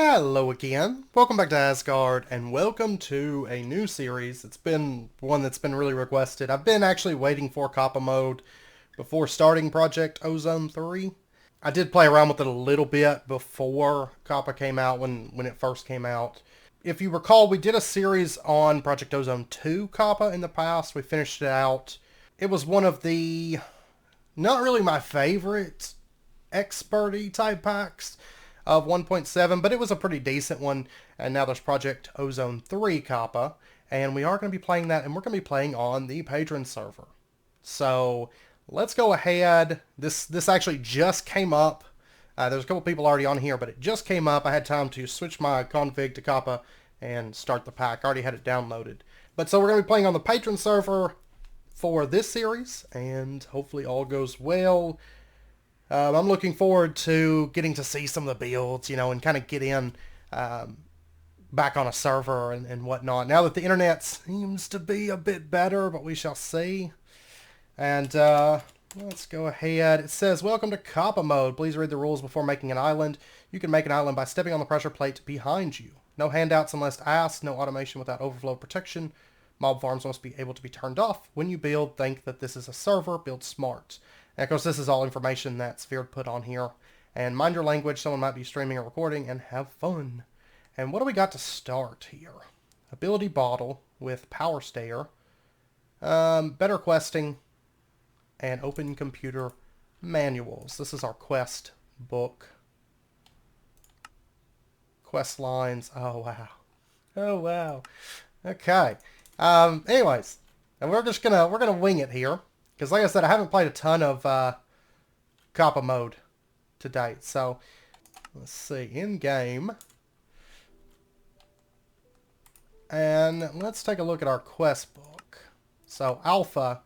Hello again. Welcome back to Asgard, and welcome to a new series. It's been one that's been really requested. I've been actually waiting for Kappa mode before starting Project Ozone 3. I did play around with it a little bit before Kappa came out, when it first came out. If you recall, we did a series on Project Ozone 2 Kappa in the past. We finished it out. It was one of the, not really my favorite experty type packs of 1.7, but it was a pretty decent one. And now there's Project Ozone 3 Kappa, and we are going to be playing that, and we're going to be playing on the patron server. So let's go ahead. This actually just came up. There's a couple people already on here, but it just came up. I had time to switch my config to Kappa and start the pack. I already had it downloaded. But so we're going to be playing on the patron server for this series, and hopefully all goes well. I'm looking forward to getting to see some of the builds, and kind of get in back on a server and whatnot. Now that the internet seems to be a bit better, but we shall see. And let's go ahead. It says, welcome to Kappa mode. Please read the rules before making an island. You can make an island by stepping on the pressure plate behind you. No handouts unless asked. No automation without overflow protection. Mob farms must be able to be turned off. When you build, think that this is a server. Build smart. And of course, this is all information that Sphere put on here. And mind your language. Someone might be streaming or recording, and have fun. And what do we got to start here? Ability bottle with power stair. Better questing. And open computer manuals. This is our quest book. Quest lines. Oh, wow. Oh, wow. Okay. Anyways, and we're gonna wing it here. Because like I said, I haven't played a ton of Kappa mode to date. So, let's see. In-game. And let's take a look at our quest book. So, Alpha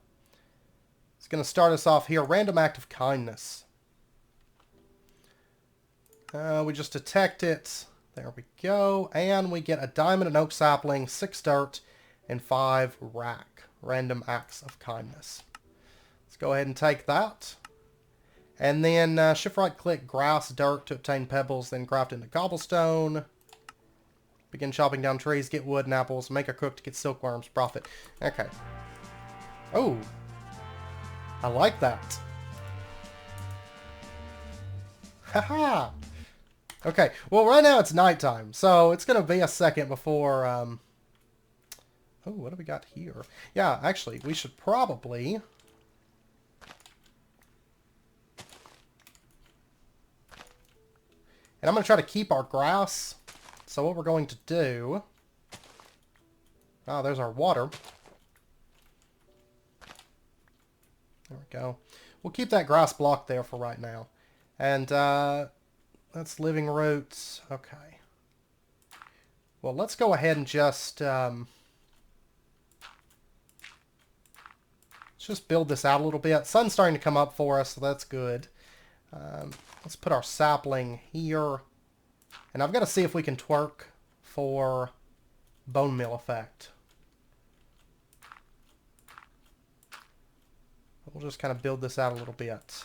is going to start us off here. Random act of kindness. We just detect it. There we go. And we get a diamond, an oak sapling, 6 dirt, and 5 rack. Random acts of kindness. Let's go ahead and take that. And then shift right click grass, dirt to obtain pebbles, then craft into cobblestone. Begin chopping down trees, get wood and apples, make a cook to get silkworms, profit. Okay. Oh. I like that. Haha. Okay. Well, right now it's nighttime, so it's going to be a second before... Oh, what do we got here? Yeah, actually, we should probably... And I'm going to try to keep our grass. So what we're going to do... Oh, there's our water. There we go. We'll keep that grass block there for right now. And that's living roots. Okay. Well, let's go ahead and just... let's just build this out a little bit. Sun's starting to come up for us, so that's good. Let's put our sapling here. And I've got to see if we can twerk for bone meal effect. We'll just kind of build this out a little bit.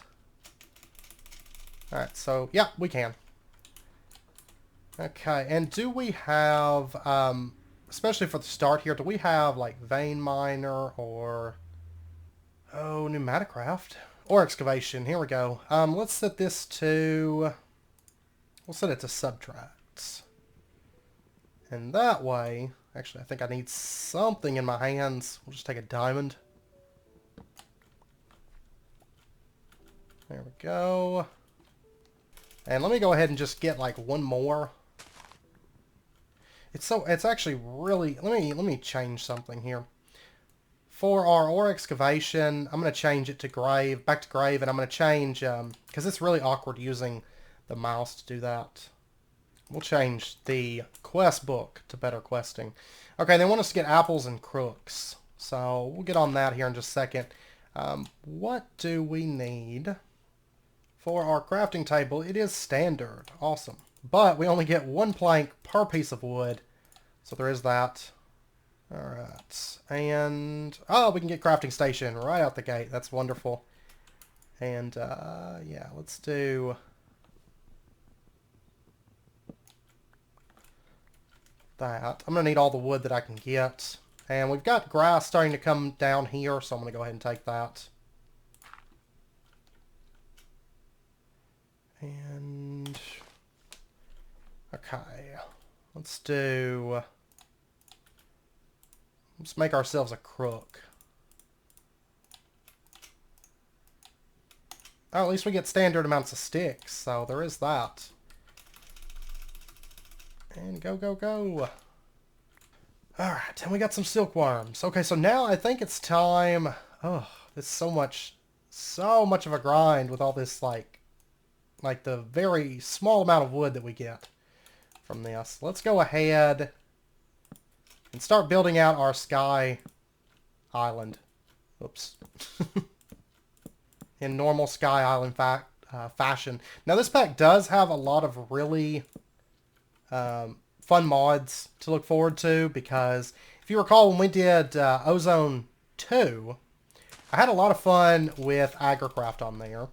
Alright, so, yeah, we can. Okay, and do we have, especially for the start here, do we have, like, vein miner or, oh, pneumaticraft? Or excavation. Here we go. Let's set this to... We'll set it to subtracts. And that way... Actually, I think I need something in my hands. We'll just take a diamond. There we go. And let me go ahead and just get like one more. It's actually really... Let me change something here. For our ore excavation, I'm going to change it to grave, back to grave, and I'm going to change, because it's really awkward using the mouse to do that. We'll change the quest book to better questing. Okay, they want us to get apples and crooks, so we'll get on that here in just a second. What do we need for our crafting table? It is standard. Awesome. But we only get 1 plank per piece of wood, so there is that. Alright, and, oh, we can get crafting station right out the gate. That's wonderful. And, yeah, let's do that. I'm going to need all the wood that I can get. And we've got grass starting to come down here, so I'm going to go ahead and take that. And... okay. Let's make ourselves a crook. Oh, at least we get standard amounts of sticks, so there is that. And go, go, go. Alright, and we got some silkworms. Okay, so now I think it's time... oh, it's so much of a grind with all this, like the very small amount of wood that we get from this. Let's go ahead and start building out our sky island. Oops. In normal sky island fashion. Now, this pack does have a lot of really fun mods to look forward to, because if you recall when we did Ozone 2, I had a lot of fun with Agricraft on there.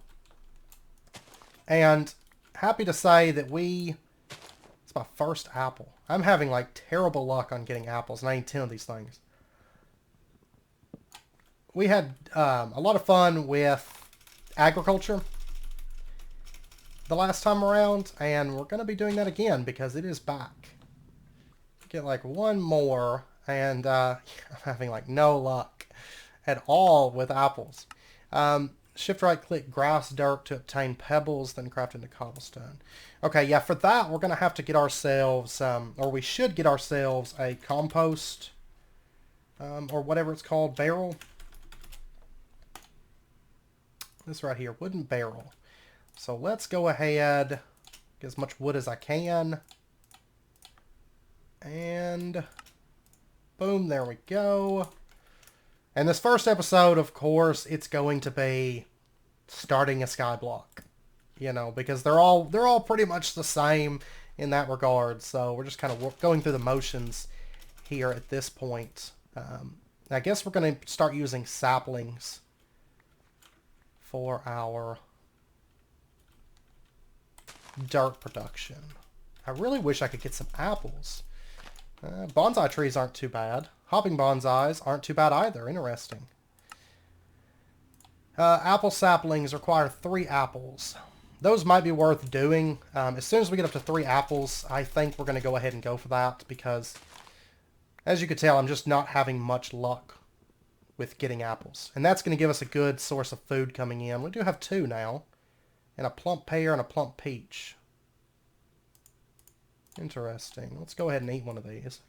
And happy to say that it's my first apple. I'm having like terrible luck on getting apples, and I need 10 of these things. We had a lot of fun with agriculture the last time around, and we're going to be doing that again because it is back. Get like one more, and I'm having like no luck at all with apples. Shift right click grass dirt to obtain pebbles, then craft into cobblestone. Okay, yeah, for that we're going to have to get ourselves, or we should get ourselves a compost, or whatever it's called, barrel. This right here, wooden barrel. So let's go ahead, get as much wood as I can. And boom, there we go. And this first episode, of course, it's going to be starting a skyblock. You know, because they're all pretty much the same in that regard. So we're just kind of going through the motions here at this point. I guess we're going to start using saplings for our dirt production. I really wish I could get some apples. Bonsai trees aren't too bad. Hopping bonsais aren't too bad either. Interesting. Apple saplings require 3 apples. Those might be worth doing. As soon as we get up to 3 apples, I think we're going to go ahead and go for that, because as you can tell, I'm just not having much luck with getting apples. And that's going to give us a good source of food coming in. We do have 2 now. And a plump pear and a plump peach. Interesting. Let's go ahead and eat one of these.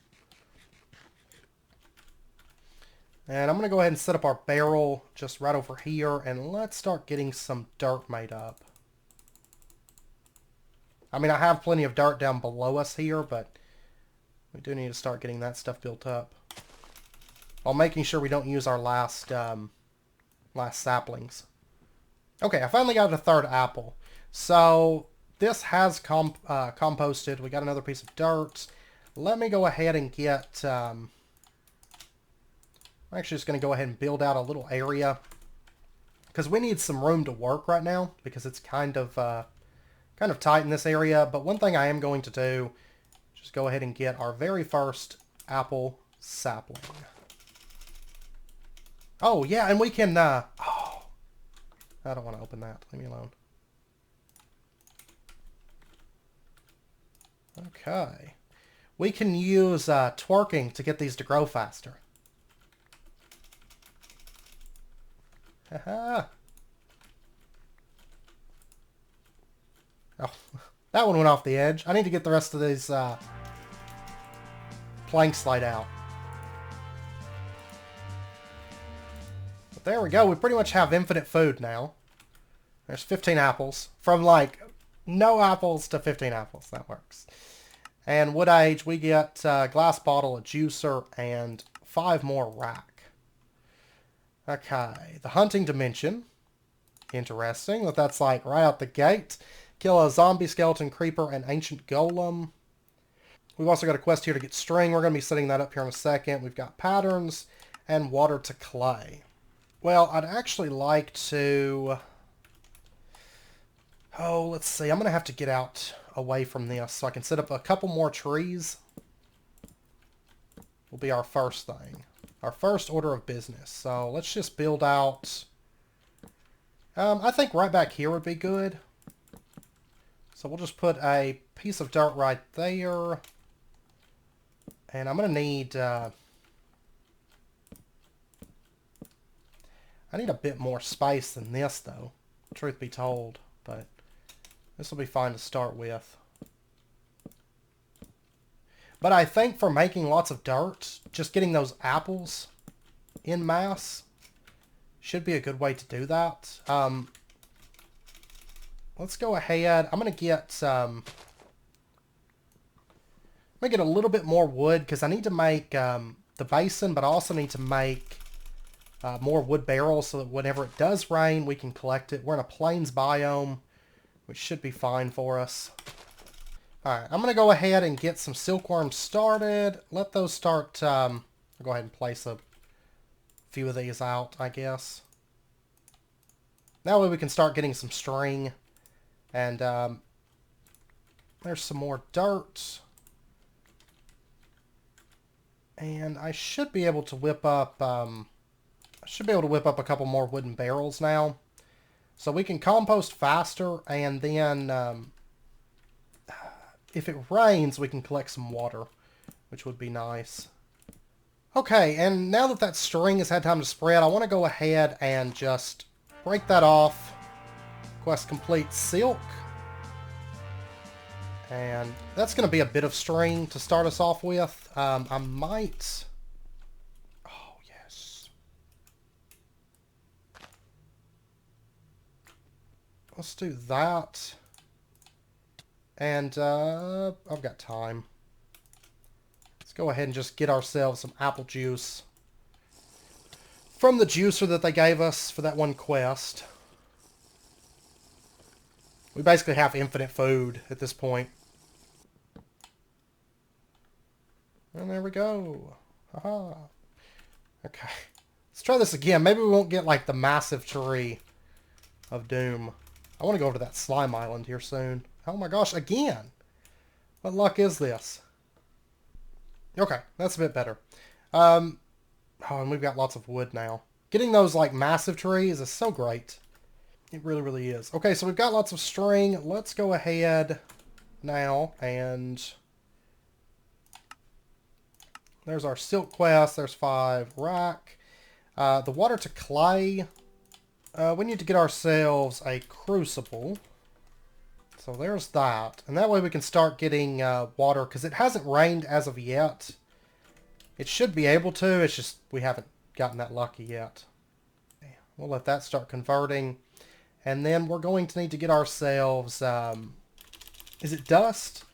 And I'm going to go ahead and set up our barrel just right over here. And let's start getting some dirt made up. I mean, I have plenty of dirt down below us here, but we do need to start getting that stuff built up, while making sure we don't use our last saplings. Okay, I finally got a 3rd apple. So this has composted. We got another piece of dirt. Let me go ahead and get... I'm actually just going to go ahead and build out a little area, because we need some room to work right now, because it's kind of tight in this area. But one thing I am going to do, just go ahead and get our very first apple sapling. Oh, yeah, and we can... oh, I don't want to open that. Leave me alone. Okay. We can use twerking to get these to grow faster. Haha. Oh, that one went off the edge. I need to get the rest of these planks laid out. But there we go. We pretty much have infinite food now. There's 15 apples. From like no apples to 15 apples. That works. And wood age, we get a glass bottle, a juicer, and 5 more rack. Okay, the hunting dimension. Interesting that that's like right out the gate. Kill a zombie, skeleton, creeper, and ancient golem. We've also got a quest here to get string. We're going to be setting that up here in a second. We've got patterns and water to clay. Well, I'd actually like to... oh, let's see. I'm going to have to get out away from this so I can set up a couple more trees. will be our first thing. Our first order of business. So let's just build out... I think right back here would be good. So we'll just put a piece of dirt right there. And I'm going to need... I need a bit more space than this, though. Truth be told. But this will be fine to start with. But I think for making lots of dirt, just getting those apples in mass should be a good way to do that. Let's go ahead. I'm going to get a little bit more wood because I need to make the basin, but I also need to make more wood barrels so that whenever it does rain, we can collect it. We're in a plains biome, which should be fine for us. Alright, I'm going to go ahead and get some silkworms started. Let those start... I'll go ahead and place a few of these out, I guess. That way we can start getting some string. And there's some more dirt. And I should be able to whip up... a couple more wooden barrels now. So we can compost faster, and then... if it rains, we can collect some water, which would be nice. Okay, and now that that string has had time to spread, I want to go ahead and just break that off. Quest complete silk. And that's going to be a bit of string to start us off with. I might... Oh, yes. Let's do that. And I've got time. Let's go ahead and just get ourselves some apple juice from the juicer that they gave us for that one quest. We basically have infinite food at this point. And there we go. Haha. Okay. Let's try this again. Maybe we won't get like the massive tree of doom. I want to go over to that slime island here soon. Oh my gosh, again! What luck is this? Okay, that's a bit better. Oh, and we've got lots of wood now. Getting those, like, massive trees is so great. It really, really is. Okay, so we've got lots of string. Let's go ahead now and... There's our silk quest. There's 5 rack. The water to clay. We need to get ourselves a crucible. So there's that. And that way we can start getting water, because it hasn't rained as of yet. It should be able to, it's just we haven't gotten that lucky yet. We'll let that start converting. And then we're going to need to get ourselves... is it dust?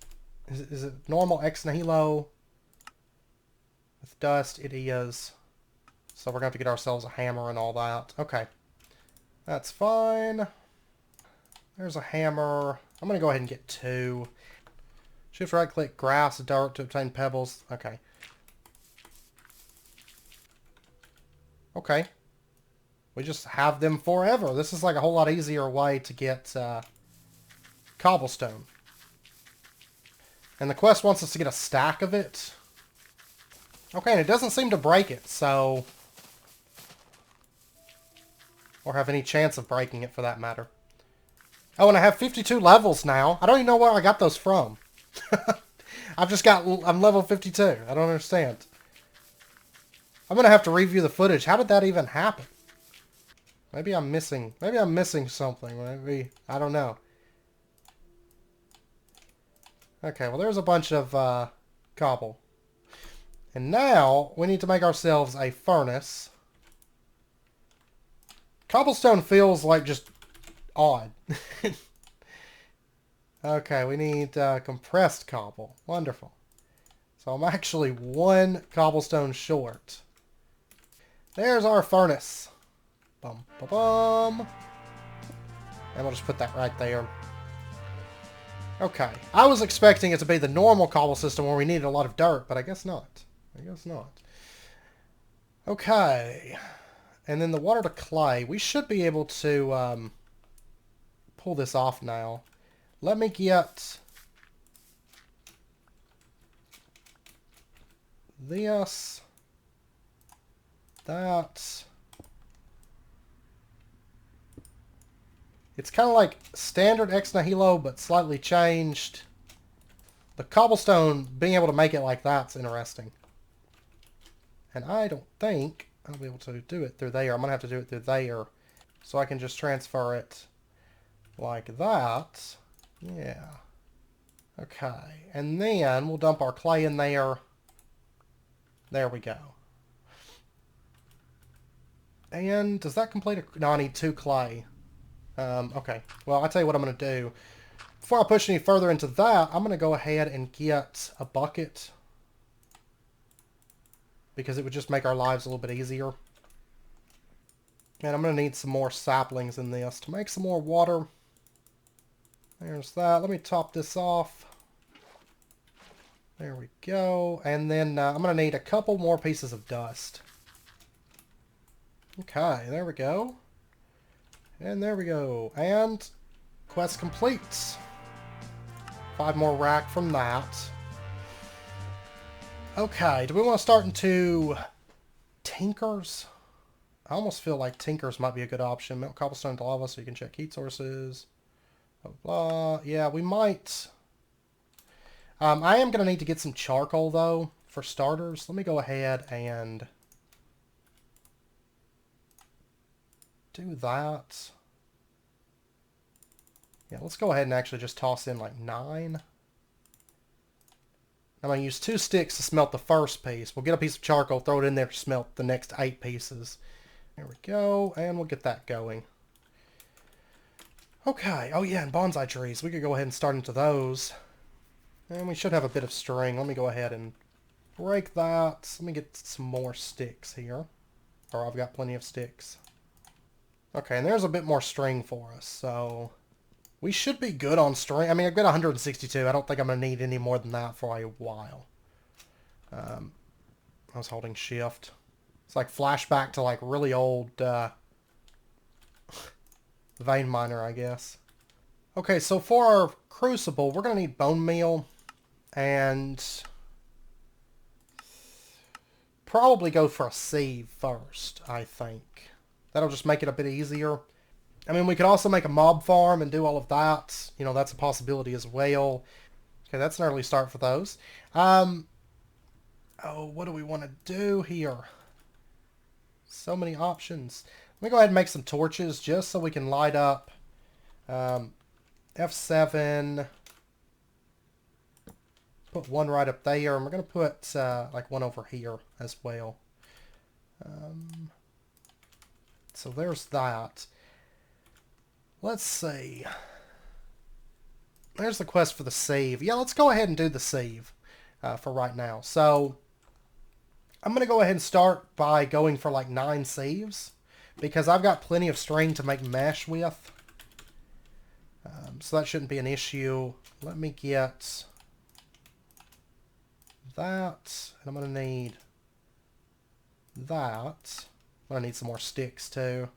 Is it normal ex nihilo? With dust, it is. So we're going to have to get ourselves a hammer and all that. Okay. That's fine. There's a hammer. I'm going to go ahead and get 2. Shift right click grass, dirt to obtain pebbles. Okay. Okay. We just have them forever. This is like a whole lot easier way to get cobblestone. And the quest wants us to get a stack of it. Okay, and it doesn't seem to break it, so... Or have any chance of breaking it, for that matter. Oh, and I have 52 levels now. I don't even know where I got those from. I'm level 52. I don't understand. I'm going to have to review the footage. How did that even happen? Maybe I'm missing something. Maybe, I don't know. Okay, well there's a bunch of cobble. And now we need to make ourselves a furnace. Cobblestone feels like just odd. Okay, we need compressed cobble. Wonderful. So I'm actually 1 cobblestone short. There's our furnace. Bum, ba, bum. And we'll just put that right there. Okay. I was expecting it to be the normal cobble system where we needed a lot of dirt, but I guess not. I guess not. Okay. And then the water to clay. We should be able to pull this off now. Let me get this, that. It's kind of like standard ex nihilo, but slightly changed. The cobblestone, being able to make it like that's interesting. And I don't think I'll be able to do it through there. I'm going to have to do it through there. So I can just transfer it like that. Yeah. Okay. And then we'll dump our clay in there. There we go. And does that complete a... No, I need 2 clay. Okay. Well, I'll tell you what I'm going to do. Before I push any further into that, I'm going to go ahead and get a bucket. Because it would just make our lives a little bit easier. And I'm going to need some more saplings in this to make some more water. There's that. Let me top this off. There we go. And then I'm going to need a couple more pieces of dust. Okay, there we go. And there we go. And quest complete. 5 more rack from that. Okay, do we want to start into tinkers? I almost feel like tinkers might be a good option. Melt cobblestone to lava so you can check heat sources. Blah, blah. Yeah, we might. I am going to need to get some charcoal, though, for starters. Let me go ahead and do that. Yeah, let's go ahead and actually just toss in like 9. I'm going to use 2 sticks to smelt the first piece. We'll get a piece of charcoal, throw it in there to smelt the next 8 pieces. There we go, and we'll get that going. Okay, oh yeah, and bonsai trees. We could go ahead and start into those. And we should have a bit of string. Let me go ahead and break that. Let me get some more sticks here. Or I've got plenty of sticks. Okay, and there's a bit more string for us, so we should be good on string. I mean, I've got 162. I don't think I'm going to need any more than that for a while. I was holding shift. It's like flashback to like really old vein miner, I guess. Okay, so for our crucible, we're going to need bone meal and probably go for a sieve first, I think. That'll just make it a bit easier. I mean, we could also make a mob farm and do all of that. You know, that's a possibility as well. Okay, that's an early start for those. Oh, what do we want to do here? So many options. Let me go ahead and make some torches just so we can light up. F7. Put one right up there, and we're going to put like one over here as well. So there's that. Let's see. There's the quest for the sieve. Yeah, let's go ahead and do the sieve for right now. So I'm going to go ahead and start by going for like 9 sieves because I've got plenty of string to make mesh with. So that shouldn't be an issue. Let me get that. And I'm going to need that. I'm going to need some more sticks too.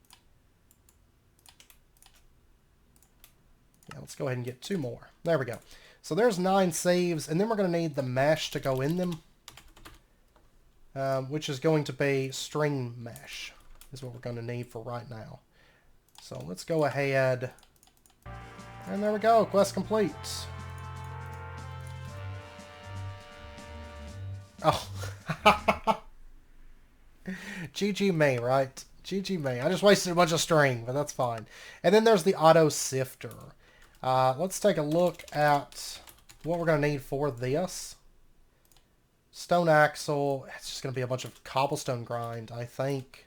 Yeah, let's go ahead and get 2 more. There we go. So there's 9 sieves, and then we're going to need the mesh to go in them, which is going to be string mesh, is what we're going to need for right now. So let's go ahead, and there we go, quest complete. Oh. GG me, right? GG me. I just wasted a bunch of string, but that's fine. And then there's the auto sifter. Let's take a look at what we're going to need for this. Stone axle. It's just going to be a bunch of cobblestone grind, I think.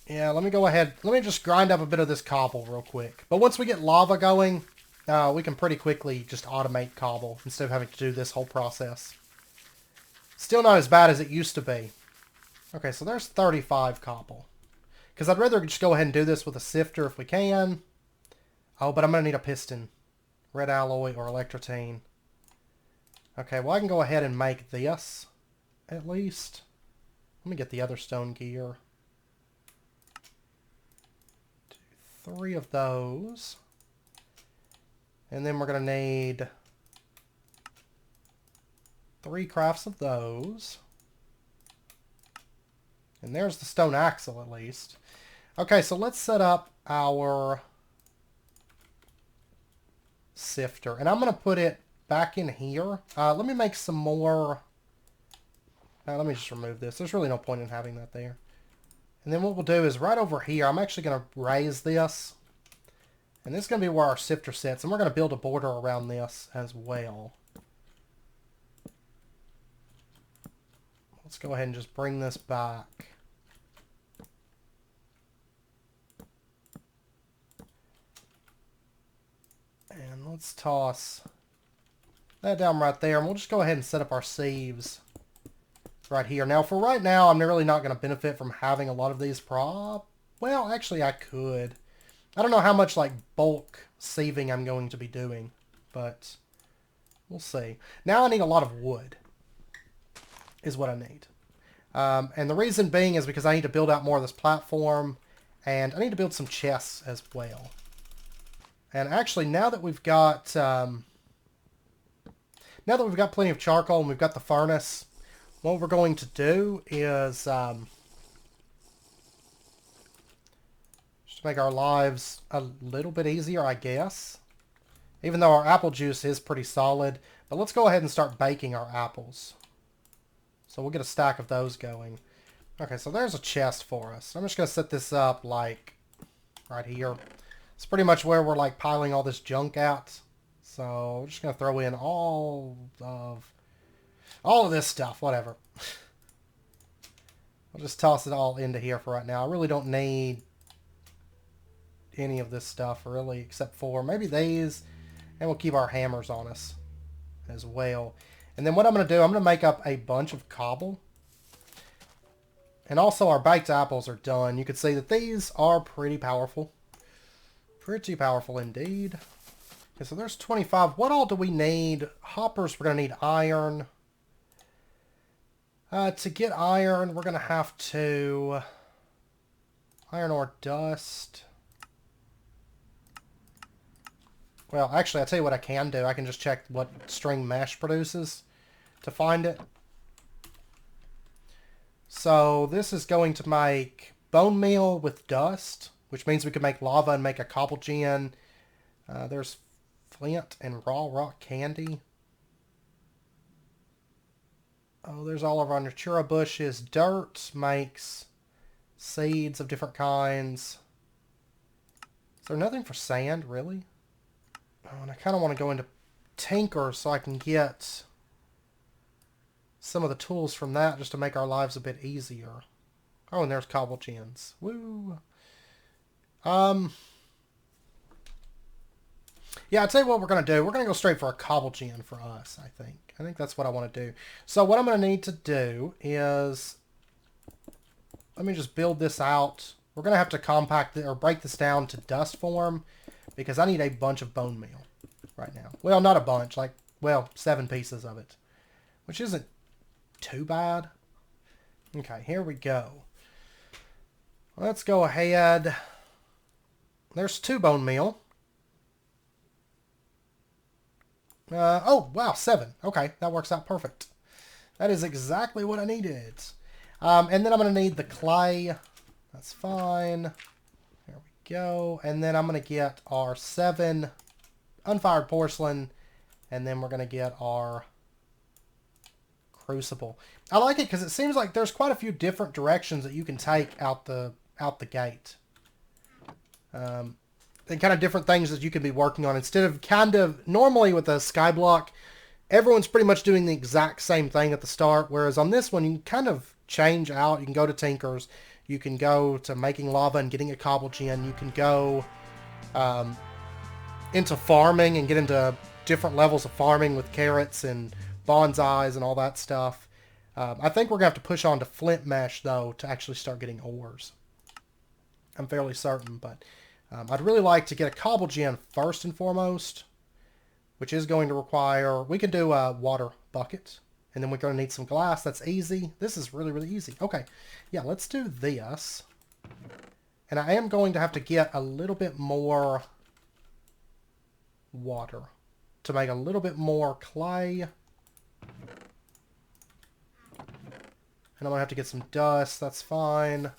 Yeah, let me go ahead. Let me just grind up a bit of this cobble real quick. But once we get lava going, we can pretty quickly just automate cobble instead of having to do this whole process. Still not as bad as it used to be. Okay, so there's 35 cobble. Because I'd rather just go ahead and do this with a sifter if we can. Oh, but I'm going to need a piston. Red alloy or electrotine. Okay, well I can go ahead and make this, at least. Let me get the other stone gear. 2, 3 of those. And then we're going to need 3 crafts of those. And there's the stone axle, at least. Okay, so let's set up our sifter. And I'm going to put it back in here. Let me make some more... let me just remove this. There's really no point in having that there. And then what we'll do is right over here, I'm actually going to raise this. And this is going to be where our sifter sits. And we're going to build a border around this as well. Let's go ahead and just bring this back. And let's toss that down right there. And we'll just go ahead and set up our sieves right here. Now, for right now, I'm really not going to benefit from having a lot of these well, actually, I could. I don't know how much, like, bulk sieving I'm going to be doing. But we'll see. Now I need a lot of wood. Is what I need. And the reason being is because I need to build out more of this platform, and I need to build some chests as well. And actually, now that we've got plenty of charcoal and we've got the furnace, what we're going to do is just make our lives a little bit easier, I guess. Even though our apple juice is pretty solid, but let's go ahead and start baking our apples. So we'll get a stack of those going. Okay, so there's a chest for us. I'm just going to set this up, like, right here. It's pretty much where we're, like, piling all this junk out. So we're just going to throw in all of this stuff, whatever. I'll just toss it all into here for right now. I really don't need any of this stuff, really, except for maybe these. And we'll keep our hammers on us as well. And then what I'm going to do, I'm going to make up a bunch of cobble. And also our baked apples are done. You can see that these are pretty powerful. Pretty powerful indeed. Okay, so there's 25. What all do we need? Hoppers, we're going to need iron. To get iron, we're going to have to... iron ore dust. Well, actually, I'll tell you what I can do. I can just check what string mesh produces to find it. So this is going to make bone meal with dust, which means we can make lava and make a cobble gen. There's flint and raw rock candy. Oh, there's all of our natura bushes. Dirt makes seeds of different kinds. Is there nothing for sand, really? Oh, and I kind of want to go into Tinker so I can get some of the tools from that just to make our lives a bit easier. Oh, and there's cobble gens. Woo! Yeah, I'll tell you what we're going to do. We're going to go straight for a cobble gen for us, I think. I think that's what I want to do. So what I'm going to need to do is... let me just build this out. We're going to have to compact it or break this down to dust form because I need a bunch of bone meal right now. Well, not a bunch. Like, well, 7 pieces of it, which isn't too bad. Okay, here we go. Let's go ahead. There's 2 bone meal. Oh, wow, 7. Okay, that works out perfect. That is exactly what I needed. And then I'm going to need the clay. That's fine. There we go. And then I'm going to get our 7 unfired porcelain. And then we're going to get our crucible. I like it because it seems like there's quite a few different directions that you can take out the gate. And kind of different things that you can be working on. Instead of kind of, normally with a skyblock, everyone's pretty much doing the exact same thing at the start. Whereas on this one, you can kind of change out. You can go to Tinker's. You can go to making lava and getting a cobble gen. You can go into farming and get into different levels of farming with carrots and bonsais and all that stuff. I think we're going to have to push on to flint mesh, though, to actually start getting ores. I'm fairly certain, but I'd really like to get a cobble gen first and foremost, which is going to require... we can do a water bucket, and then we're going to need some glass. That's easy. This is really, really easy. Okay, yeah, let's do this. And I am going to have to get a little bit more water to make a little bit more clay. And I'm going to have to get some dust. That's fine.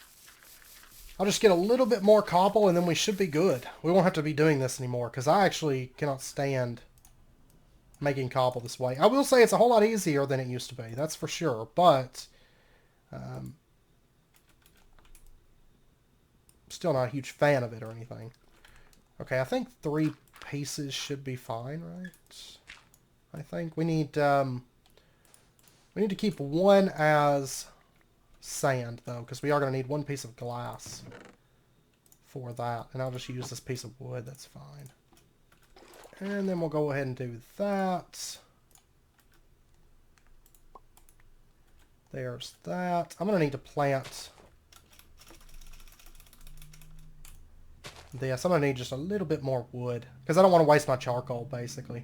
I'll just get a little bit more cobble and then we should be good. We won't have to be doing this anymore because I actually cannot stand making cobble this way. I will say it's a whole lot easier than it used to be. That's for sure. But still not a huge fan of it or anything. Okay, I think 3 pieces should be fine, right? I think we need to keep 1 as sand though, because we are going to need 1 piece of glass for that, and I'll just use this piece of wood. That's fine. And then we'll go ahead and do that. There's that. I'm going to need to plant this. I'm going to need just a little bit more wood because I don't want to waste my charcoal, basically,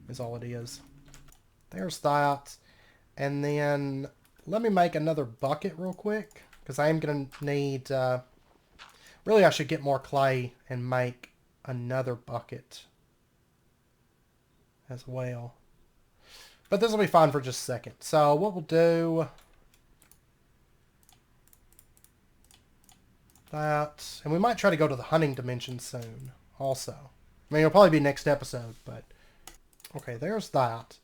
is all it is. There's that. And then let me make another bucket real quick because I am going to need... really, I should get more clay and make another bucket as well. But this will be fine for just a second. So what we'll do... that. And we might try to go to the hunting dimension soon also. I mean, it'll probably be next episode, but... okay, there's that.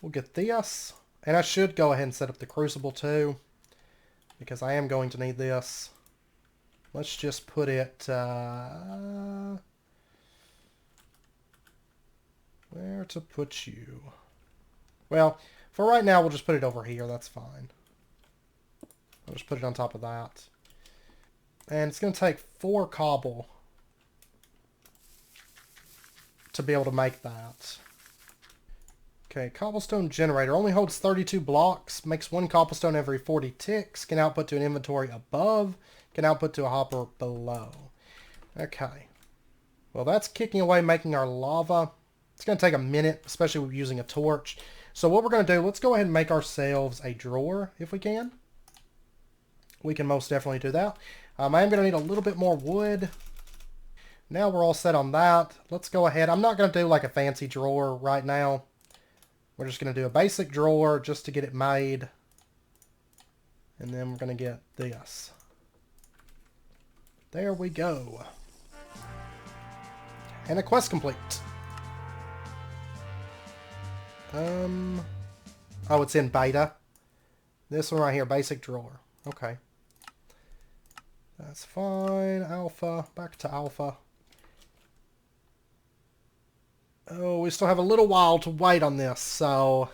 We'll get this. And I should go ahead and set up the crucible too, because I am going to need this. Let's just put it... where to put you? Well, for right now, we'll just put it over here. That's fine. I'll just put it on top of that. And it's going to take 4 cobble to be able to make that. Okay, cobblestone generator only holds 32 blocks, makes 1 cobblestone every 40 ticks, can output to an inventory above, can output to a hopper below. Okay. Well, that's kicking away, making our lava. It's going to take a minute, especially with using a torch. So what we're going to do, let's go ahead and make ourselves a drawer, if we can. We can most definitely do that. I am going to need a little bit more wood. Now we're all set on that. Let's go ahead. I'm not going to do like a fancy drawer right now. We're just going to do a basic drawer just to get it made. And then we're going to get this. There we go. And a quest complete. Oh, it's in beta. This one right here, basic drawer. Okay. That's fine. Alpha. Back to alpha. Oh, we still have a little while to wait on this, so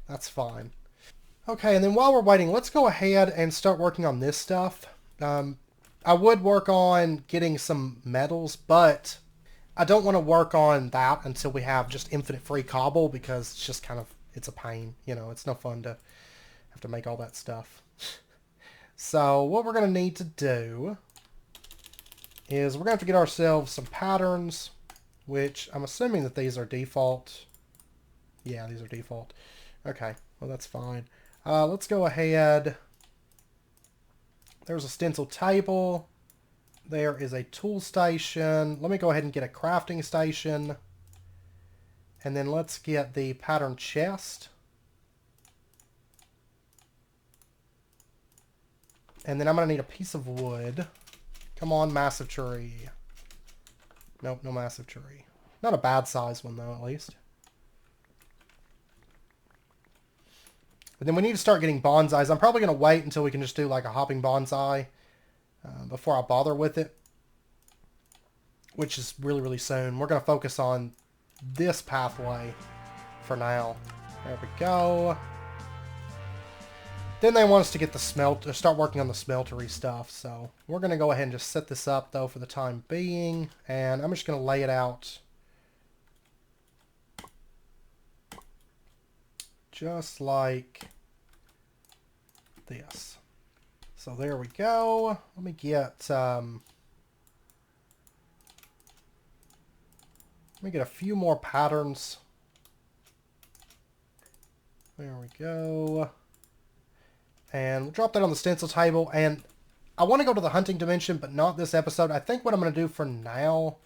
that's fine. Okay, and then while we're waiting, let's go ahead and start working on this stuff. I would work on getting some metals, but I don't want to work on that until we have just infinite free cobble, because it's just kind of, it's a pain. You know, it's no fun to have to make all that stuff. So what we're going to need to do is we're going to have to get ourselves some patterns, which I'm assuming that these are default. Yeah, these are default. Okay, well that's fine. Let's go ahead. There's a stencil table. There is a tool station. Let me go ahead and get a crafting station. And then let's get the pattern chest. And then I'm going to need a piece of wood. Come on, massive tree. Nope, no massive tree. Not a bad size one, though, at least. But then we need to start getting bonsais. I'm probably going to wait until we can just do like a hopping bonsai before I bother with it, which is really, really soon. We're going to focus on this pathway for now. There we go. Then they want us to get the start working on the smeltery stuff. So we're going to go ahead and just set this up, though, for the time being. And I'm just going to lay it out just like this. So there we go. Let me get a few more patterns. There we go. And we'll drop that on the stencil table. And I want to go to the hunting dimension, but not this episode. I think what I'm going to do for now...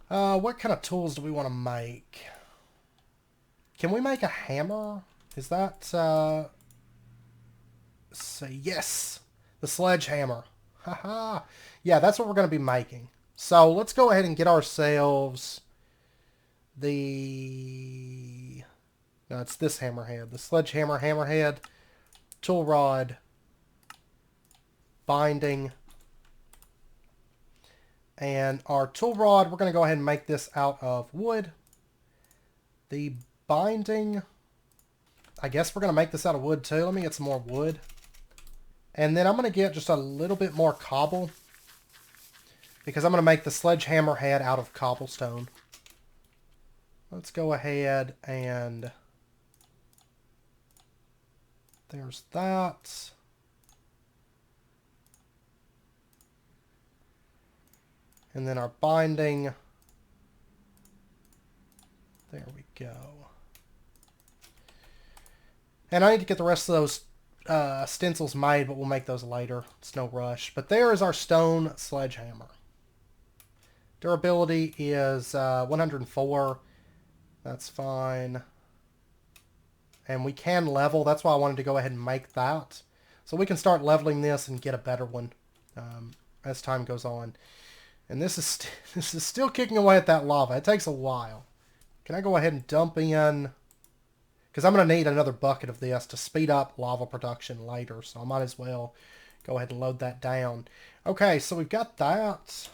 what kind of tools do we want to make? Can we make a hammer? Is that... say yes, the sledgehammer. Haha. Yeah, that's what we're going to be making. So let's go ahead and get ourselves the... No, it's this hammerhead. The sledgehammer hammerhead. Tool rod. Binding. And our tool rod, we're going to go ahead and make this out of wood. The binding, I guess we're going to make this out of wood too. Let me get some more wood. And then I'm going to get just a little bit more cobble, because I'm going to make the sledgehammer head out of cobblestone. Let's go ahead and... There's that. And then our binding. There we go. And I need to get the rest of those stencils made, but we'll make those later. It's no rush. But there is our stone sledgehammer. Durability is 104. That's fine. And we can level. That's why I wanted to go ahead and make that. So we can start leveling this and get a better one as time goes on. And this is this is still kicking away at that lava. It takes a while. Can I go ahead and dump in... Because I'm going to need another bucket of this to speed up lava production later. So I might as well go ahead and load that down. Okay, so we've got that.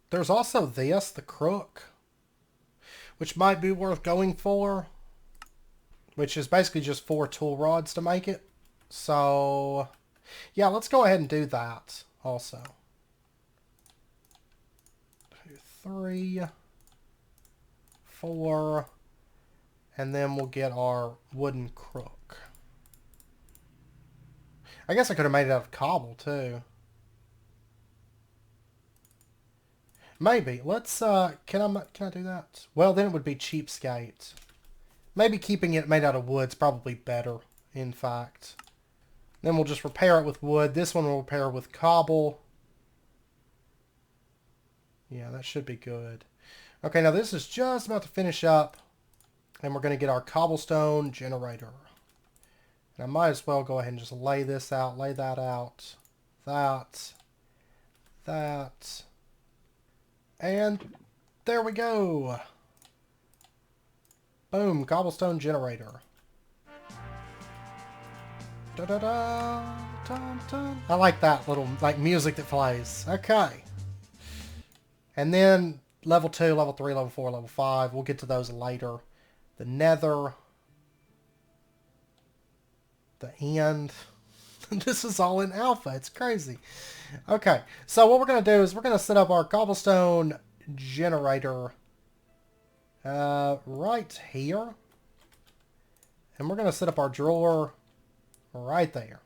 There's also this, the crook, which might be worth going for. Which is basically just 4 tool rods to make it. So, yeah, let's go ahead and do that also. 2, 3, 4, and then we'll get our wooden crook. I guess I could have made it out of cobble too. Maybe. Let's, can I do that? Well, then it would be cheapskate. Maybe keeping it made out of wood's probably better, in fact. Then we'll just repair it with wood. This one we'll repair with cobble. Yeah, that should be good. Okay, now this is just about to finish up. And we're going to get our cobblestone generator. And I might as well go ahead and just lay this out, lay that out. That. And there we go. Boom, cobblestone generator. Da da da, dun, dun. I like that little music that plays. Okay. And then level 2, level 3, level 4, level 5. We'll get to those later. The nether. The end. This is all in alpha. It's crazy. Okay. So what we're going to do is we're going to set up our cobblestone generator right here. And we're going to set up our drawer right there.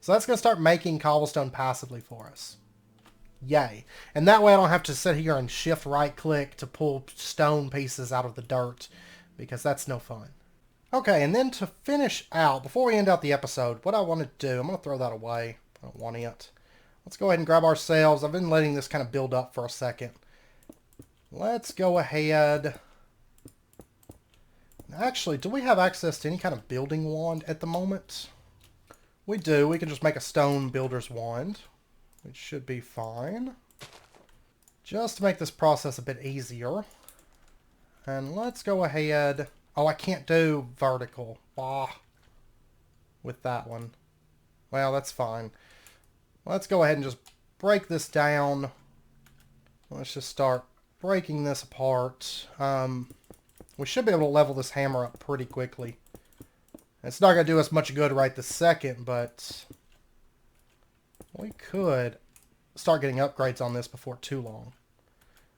So that's going to start making cobblestone passively for us. Yay. And that way I don't have to sit here and shift right click to pull stone pieces out of the dirt, because that's no fun. Okay, and then to finish out, before we end out the episode, what I want to do, I'm going to throw that away. I don't want it. Let's go ahead and grab ourselves. I've been letting this kind of build up for a second. Let's go ahead. Actually, do we have access to any kind of building wand at the moment? We do. We can just make a stone builder's wand, which should be fine. Just to make this process a bit easier. And let's go ahead. Oh, I can't do vertical. With that one. Well, that's fine. Let's go ahead and just break this down. Let's just start breaking this apart. We should be able to level this hammer up pretty quickly. It's not going to do us much good right this second, but we could start getting upgrades on this before too long.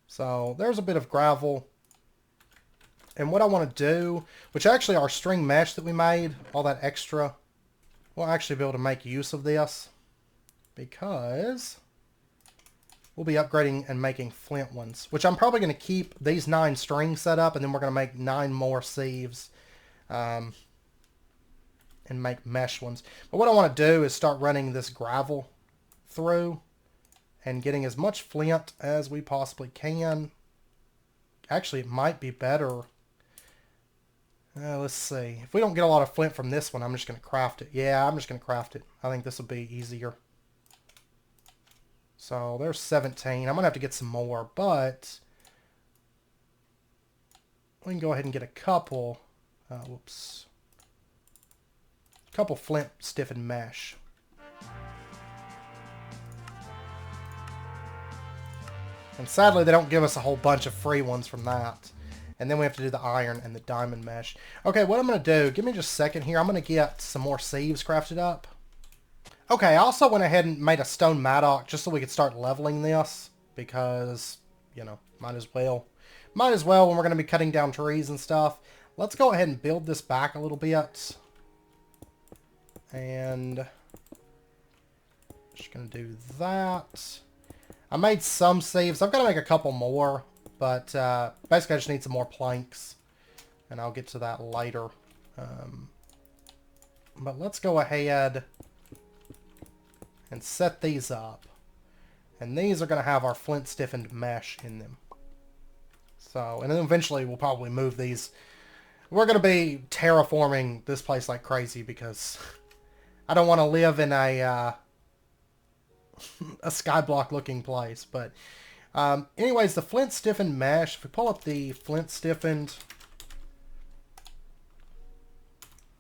So there's a bit of gravel. And what I want to do, which actually our string mesh that we made, all that extra, we'll actually be able to make use of this, because we'll be upgrading and making flint ones, which I'm probably going to keep these 9 strings set up, and then we're going to make 9 more sieves and make mesh ones. But what I want to do is start running this gravel through and getting as much flint as we possibly can. Actually, it might be better. Let's see. If we don't get a lot of flint from this one, I'm just going to craft it. Yeah, I'm just going to craft it. I think this will be easier. So there's 17. I'm going to have to get some more, but we can go ahead and get a couple. Whoops. A couple flint stiffened mesh. And sadly, they don't give us a whole bunch of free ones from that. And then we have to do the iron and the diamond mesh. Okay, what I'm going to do, give me just a second here. I'm going to get some more sieves crafted up. Okay, I also went ahead and made a stone mattock just so we could start leveling this. Because, you know, might as well. Might as well when we're going to be cutting down trees and stuff. Let's go ahead and build this back a little bit. And just going to do that. I made some sieves. I've got to make a couple more. But basically I just need some more planks. And I'll get to that later. But let's go ahead and set these up. And these are going to have our flint stiffened mesh in them. So, and then eventually we'll probably move these. We're going to be terraforming this place like crazy because I don't want to live in a skyblock looking place. But anyways, the flint stiffened mesh, if we pull up the flint stiffened,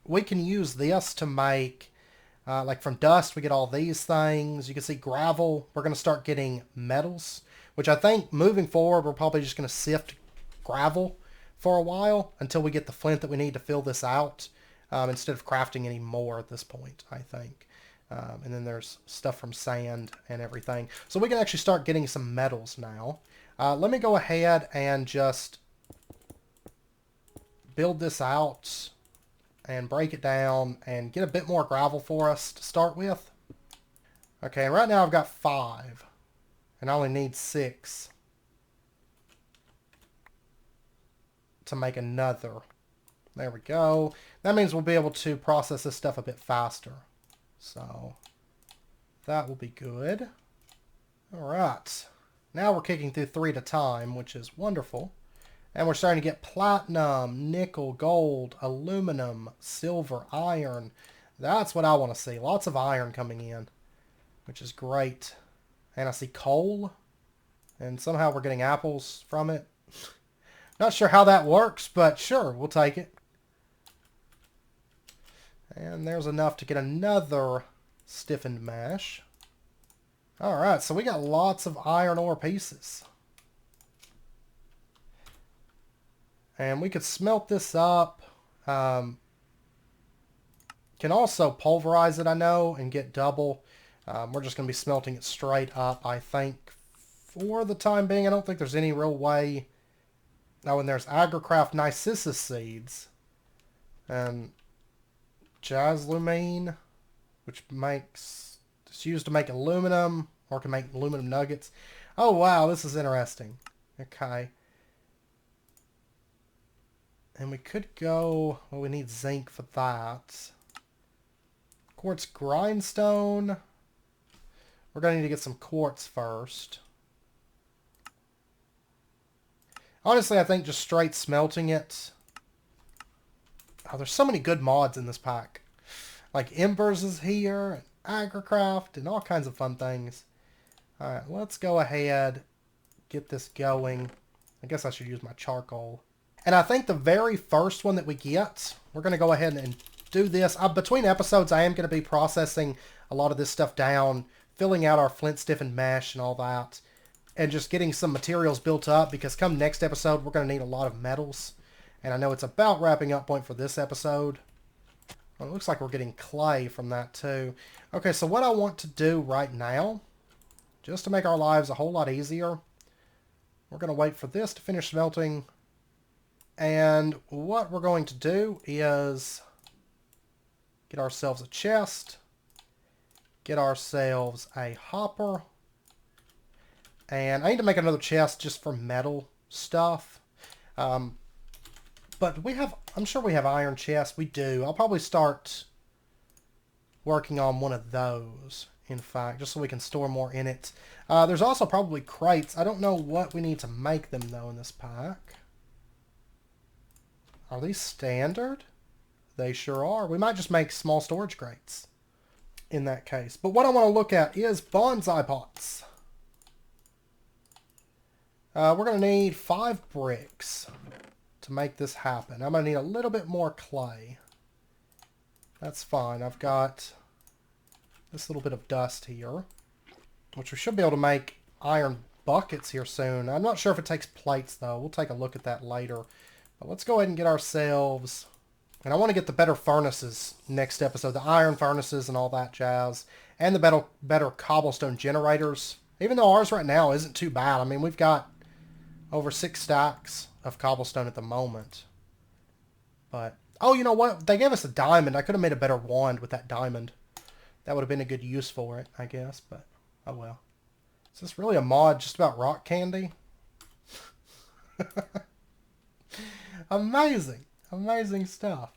we can use this to make, like from dust, we get all these things. You can see gravel. We're going to start getting metals, which I think moving forward, we're probably just going to sift gravel for a while until we get the flint that we need to fill this out, instead of crafting any more at this point, I think. And then there's stuff from sand and everything. So we can actually start getting some metals now. Let me go ahead and just build this out and break it down and get a bit more gravel for us to start with. Okay, and right now I've got 5. And I only need 6 to make another. There we go. That means we'll be able to process this stuff a bit faster. So that will be good. Alright. Now we're kicking through 3 at a time, which is wonderful. And we're starting to get platinum, nickel, gold, aluminum, silver, iron. That's what I want to see. Lots of iron coming in, which is great. And I see coal. And somehow we're getting apples from it. Not sure how that works, but sure, we'll take it. And there's enough to get another stiffened mesh. Alright, so we got lots of iron ore pieces. And we could smelt this up. Can also pulverize it, I know, and get double. We're just going to be smelting it straight up, I think, for the time being. I don't think there's any real way. Oh, and there's Agricraft Narcissus seeds. And jazzlumine, which makes, it's used to make aluminum, or can make aluminum nuggets. Oh, wow, this is interesting. Okay. And we could go, well, we need zinc for that. Quartz grindstone. We're going to need to get some quartz first. Honestly, I think just straight smelting it. Oh, there's so many good mods in this pack. Like Embers is here, and Agricraft, and all kinds of fun things. Alright, let's go ahead, get this going. I guess I should use my charcoal. And I think the very first one that we get, we're going to go ahead and do this. Between episodes, I am going to be processing a lot of this stuff down, filling out our flint stiffened mesh and all that, and just getting some materials built up, because come next episode, we're going to need a lot of metals. And I know it's about wrapping up point for this episode. Well, it looks like we're getting clay from that too. Okay, so what I want to do right now, just to make our lives a whole lot easier, we're going to wait for this to finish smelting. And what we're going to do is get ourselves a chest, get ourselves a hopper, and I need to make another chest just for metal stuff. But we have, I'm sure we have iron chests. We do. I'll probably start working on one of those, in fact, just so we can store more in it. There's also probably crates. I don't know what we need to make them, though, in this pack. Are these standard? They sure are. We might just make small storage crates in that case. But what I want to look at is bonsai pots. We're going to need 5 bricks to make this happen. I'm going to need a little bit more clay. That's fine. I've got this little bit of dust here, which we should be able to make iron buckets here soon. I'm not sure if it takes plates, though. We'll take a look at that later. But let's go ahead and get ourselves... And I want to get the better furnaces next episode. The iron furnaces and all that jazz. And the better cobblestone generators. Even though ours right now isn't too bad. I mean, we've got over 6 stacks of cobblestone at the moment. But, oh, you know what? They gave us a diamond. I could have made a better wand with that diamond. That would have been a good use for it, I guess. But, oh well. Is this really a mod just about rock candy? Amazing. Amazing stuff.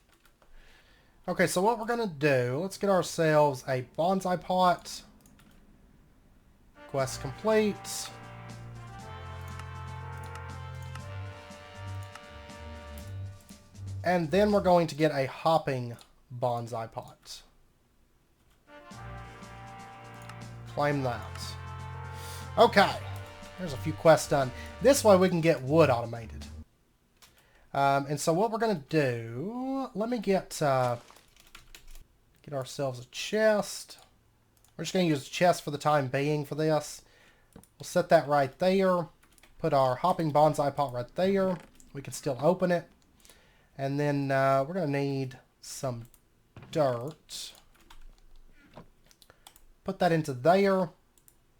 Okay, so what we're going to do, let's get ourselves a bonsai pot. Quest complete. And then we're going to get a hopping bonsai pot. Claim that. Okay. There's a few quests done. This way we can get wood automated. And so what we're going to do, let me get ourselves a chest. We're just going to use a chest for the time being for this. We'll set that right there. Put our hopping bonsai pot right there. We can still open it. And then we're going to need some dirt. Put that into there.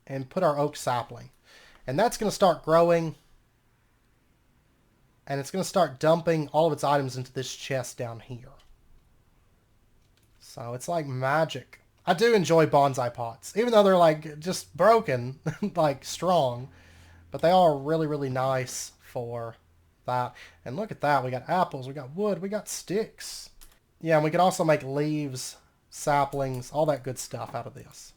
And put our oak sapling. And that's going to start growing. And it's going to start dumping all of its items into this chest down here. So it's like magic. I do enjoy bonsai pots. Even though they're like just broken, like strong. But they are really, really nice for that. And look at that. We got apples, we got wood, we got sticks. Yeah, and we can also make leaves, saplings, all that good stuff out of this.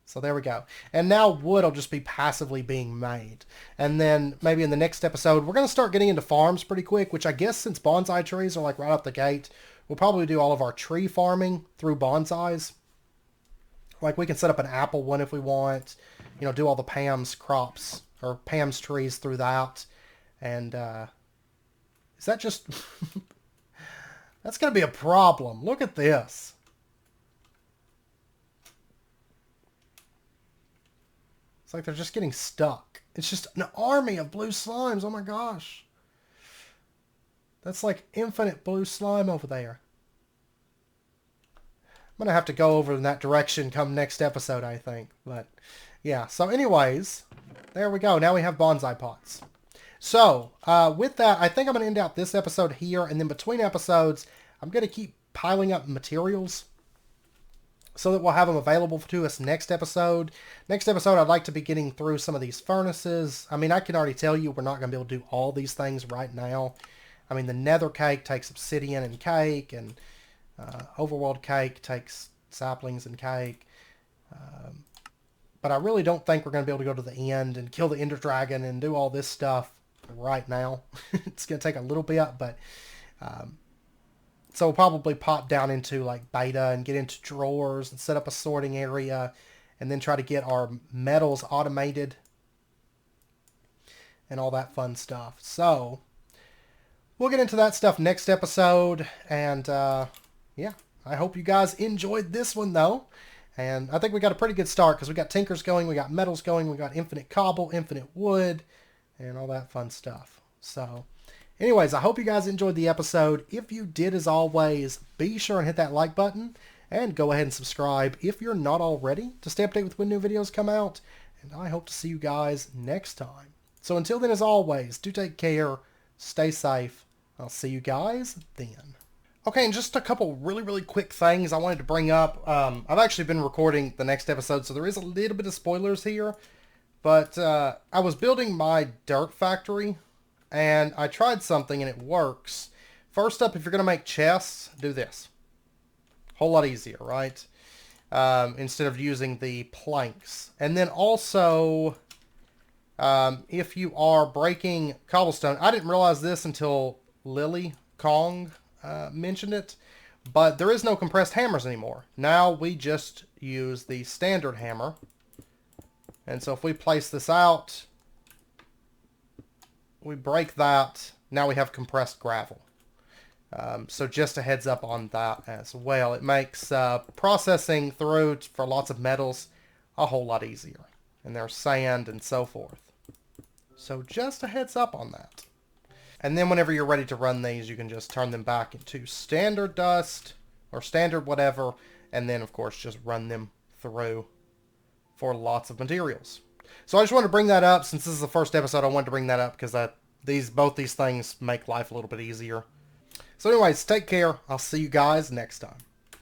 So there we go. And now wood will just be passively being made. And then maybe in the next episode, we're going to start getting into farms pretty quick, which I guess since bonsai trees are like right up the gate, we'll probably do all of our tree farming through bonsais. Like we can set up an apple one if we want, you know, do all the Pam's crops or Pam's trees through that. And is that just... That's going to be a problem. Look at this. It's like they're just getting stuck. It's just an army of blue slimes. Oh my gosh. That's like infinite blue slime over there. I'm going to have to go over in that direction come next episode, I think. But yeah, so anyways, there we go. Now we have bonsai pots. So with that, I think I'm going to end out this episode here. And then between episodes, I'm going to keep piling up materials so that we'll have them available to us next episode. Next episode, I'd like to be getting through some of these furnaces. I mean, I can already tell you we're not going to be able to do all these things right now. I mean, the nether cake takes obsidian and cake, and overworld cake takes saplings and cake. But I really don't think we're going to be able to go to the end and kill the ender dragon and do all this stuff right now. It's going to take a little bit, but... So we'll probably pop down into like beta and get into drawers and set up a sorting area and then try to get our metals automated and all that fun stuff. So we'll get into that stuff next episode. And yeah, I hope you guys enjoyed this one though. And I think we got a pretty good start because we got tinkers going, we got metals going, we got infinite cobble, infinite wood, and all that fun stuff. So... anyways, I hope you guys enjoyed the episode. If you did, as always, be sure and hit that like button. And go ahead and subscribe if you're not already to stay updated with when new videos come out. And I hope to see you guys next time. So until then, as always, do take care, stay safe. I'll see you guys then. Okay, and just a couple really, really quick things I wanted to bring up. I've actually been recording the next episode, so there is a little bit of spoilers here. But I was building my dirt factory. And I tried something and it works. First up, if you're going to make chests, do this. Whole lot easier, right? Instead of using the planks. And then also, if you are breaking cobblestone, I didn't realize this until Lily Kong mentioned it. But there is no compressed hammers anymore. Now we just use the standard hammer. And so if we place this out, we break that, now we have compressed gravel. So just a heads up on that as well. It makes processing through for lots of metals a whole lot easier. And there's sand and so forth. So just a heads up on that. And then whenever you're ready to run these, you can just turn them back into standard dust or standard whatever. And then, of course, just run them through for lots of materials. So I just wanted to bring that up. Since this is the first episode, I wanted to bring that up because both these things make life a little bit easier. So anyways, take care. I'll see you guys next time.